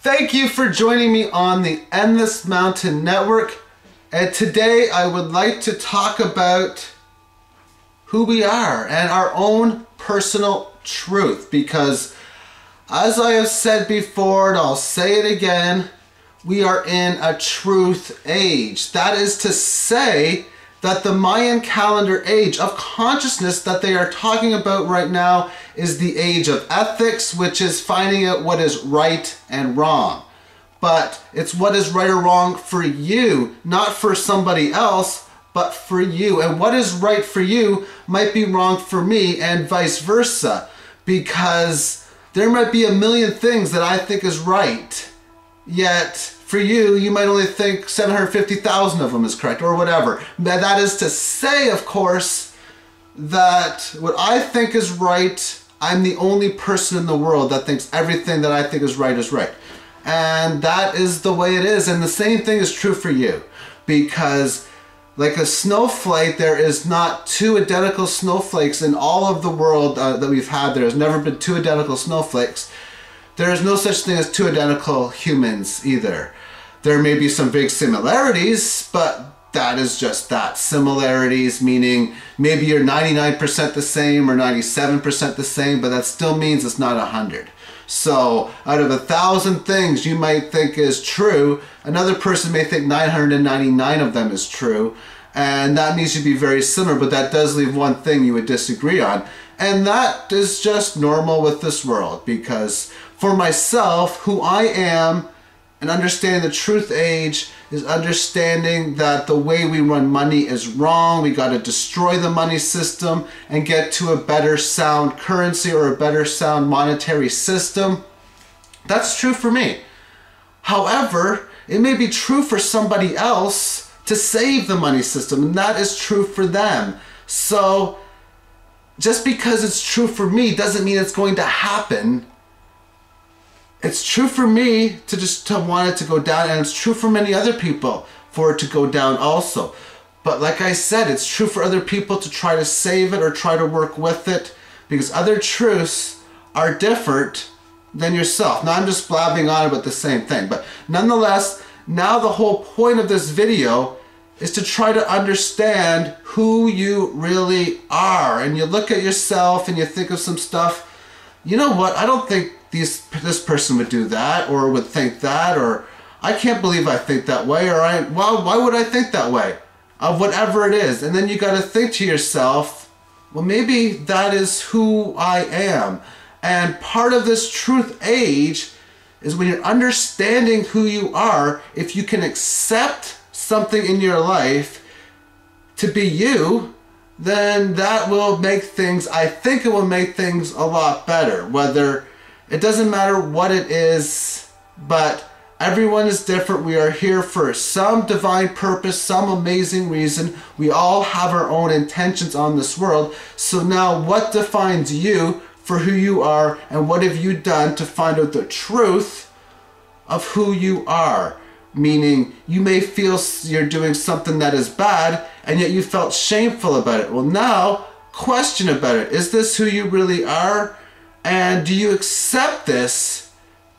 Thank you for joining me on the Endless Mountain Network. And today I would like to talk about who we are and our own personal truth, because as I have said before, and I'll say it again, we are in a truth age. That is to say that the Mayan calendar age of consciousness that they are talking about right now is the age of ethics, which is finding out what is right and wrong. But it's what is right or wrong for you, not for somebody else, but for you. And what is right for you might be wrong for me, and vice versa, because there might be a million things that I think is right, yet for you, you might only think 750,000 of them is correct, or whatever. That is to say, of course, that what I think is right, I'm the only person in the world that thinks everything that I think is right is right. And that is the way it is. And the same thing is true for you. Because like a snowflake, there is not two identical snowflakes in all of the world that we've had. There has never been two identical snowflakes. There is no such thing as two identical humans either. There may be some big similarities, but that is just that. Similarities meaning maybe you're 99% the same or 97% the same, but that still means it's not 100. So out of 1,000 things you might think is true, another person may think 999 of them is true, and that means you'd be very similar, but that does leave one thing you would disagree on. And that is just normal with this world, because for myself, who I am, and understanding the truth age is understanding that the way we run money is wrong. We got to destroy the money system and get to a better sound currency or a better sound monetary system. That's true for me. However, it may be true for somebody else to save the money system, and that is true for them. So just because it's true for me doesn't mean it's going to happen. It's true for me to want it to go down, and it's true for many other people for it to go down also. But like I said, it's true for other people to try to save it or try to work with it, because other truths are different than yourself. Now I'm just blabbing on about the same thing, but nonetheless, now the whole point of this video is to try to understand who you really are. And you look at yourself and you think of some stuff, you know what, I don't think this person would do that, or would think that, or I can't believe I think that way, or well, why would I think that way? Of whatever it is. And then you got to think to yourself, well, maybe that is who I am. And part of this truth age is when you're understanding who you are, if you can accept something in your life to be you, then that will make things, I think it will make things a lot better. Whether, it doesn't matter what it is, but everyone is different. We are here for some divine purpose, some amazing reason. We all have our own intentions on this world. So now what defines you for who you are, and what have you done to find out the truth of who you are? Meaning, you may feel you're doing something that is bad, and yet you felt shameful about it. Well, now, question about it. Is this who you really are? And do you accept this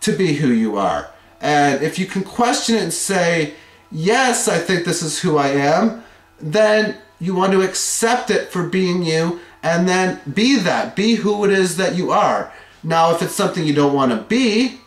to be who you are? And if you can question it and say, yes, I think this is who I am, then you want to accept it for being you, and then be that. Be who it is that you are. Now, if it's something you don't want to be,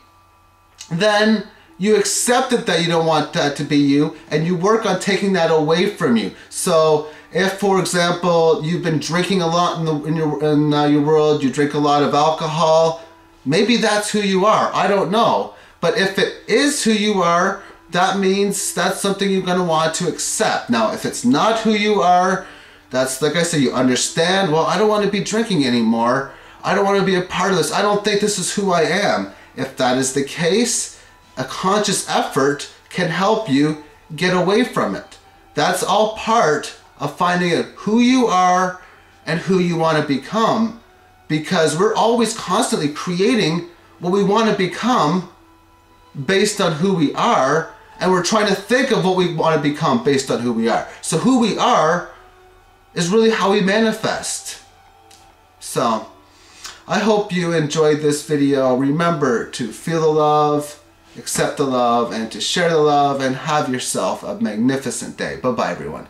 then you accept it that you don't want that to be you, and you work on taking that away from you. So if, for example, you've been drinking a lot in your world, you drink a lot of alcohol, maybe that's who you are. I don't know. But if it is who you are, that means that's something you're going to want to accept. Now, if it's not who you are, that's, like I said, you understand, well, I don't want to be drinking anymore. I don't want to be a part of this. I don't think this is who I am. If that is the case, a conscious effort can help you get away from it. That's all part of finding out who you are and who you want to become, because we're always constantly creating what we want to become based on who we are, and we're trying to think of what we want to become based on who we are. So who we are is really how we manifest. So I hope you enjoyed this video. Remember to feel the love, accept the love and to share the love, and have yourself a magnificent day. Bye-bye, everyone.